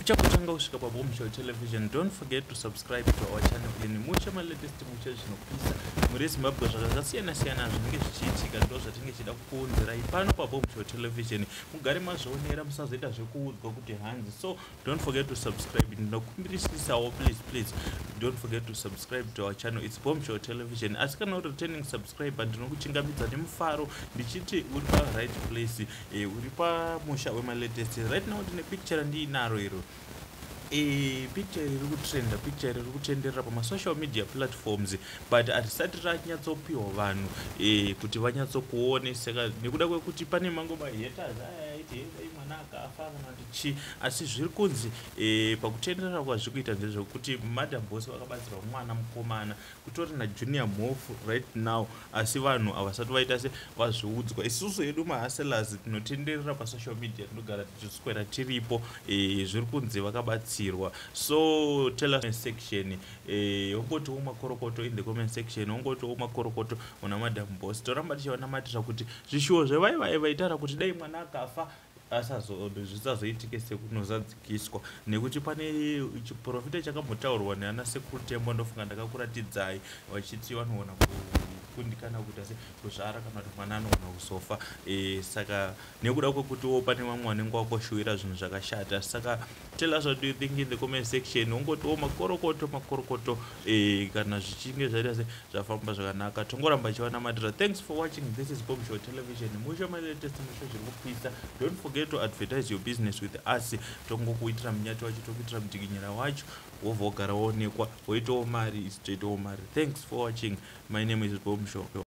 uchakutanga kusvika paBombshell Television. Don't forget to subscribe to our channel in mucha malatest mucha zvinopisa muri Zimbabwe zvakasiyana siyana zvinenge zvichiitika ndo zvatinenge chida kukuunzirai pano paBombshell Television. Mugare mazvionera musazoita zvekuudzwa kuti hanzi. So don't forget to subscribe. Ndinokumbirisisawo please don't forget to subscribe to our channel. It's Bombshell Television. Asi kana uri returning subscriber ndinokuchingamidza nemufaro ndichiti uri pa right place, uri pamusha wemalatest. Right now ndine picture ndiinaro iro. Picture iri kutrenda, picture iri kutenderera pamasocial media platforms, but hatisati ranyatsopiwa vanhu kuti vanyatsokuone saka nekuda kwekuti pane mangoba haters aiti Vane Mwana akafa kana kuti chi, asi zviri kunzi pakutenderera kwazviri kuita ndezvekuti madam boss vakabatsirwa mwana mukomana kutori najunior mhofu right now, asi vanhu havasati vaita se vazviudzwa. Isusu edu mahustlers tinotenderera pasocial media, tinogara tichiswera tiripo, zviri kunzi vakabatsirwa. So tell us in section, ongoti Makorokoto in the comment section, ongoti Makorokoto una madam boss. Toramba tichiwanamatira kuti zvishuwo zvevaitaura kuti dai mwana akafa zvisazoitike sekunozadzikiswa, nekuti pane chiprofita chakambotaurwa neana sekuru Tembo, ndofunga ndakakuratidzai vachiti vanoona kundikana kuita sekuzvara kana kuti mwana anoona kusofa. Saka nekuda kwekuti pane vamwe vanenge vakoshuwira zvinhu zvakashata. Saka tell us what do you think in the comment section. Ongoti Makorokoto kana zvichinge zvaita se zvafamba zvakanaka. Tongoramba chiwanamatira. Thanks for watching. This is Bombshell Television. Musha malatest musha zviri kupisa. Don't forget to advertise your business with us. Tongokuitira munyati wacho, tokuitira mudzikinyira wacho, wovogara woonekwa, woitawo mari, isitoitawo mari. Thanks for watching. My name is Bombshell.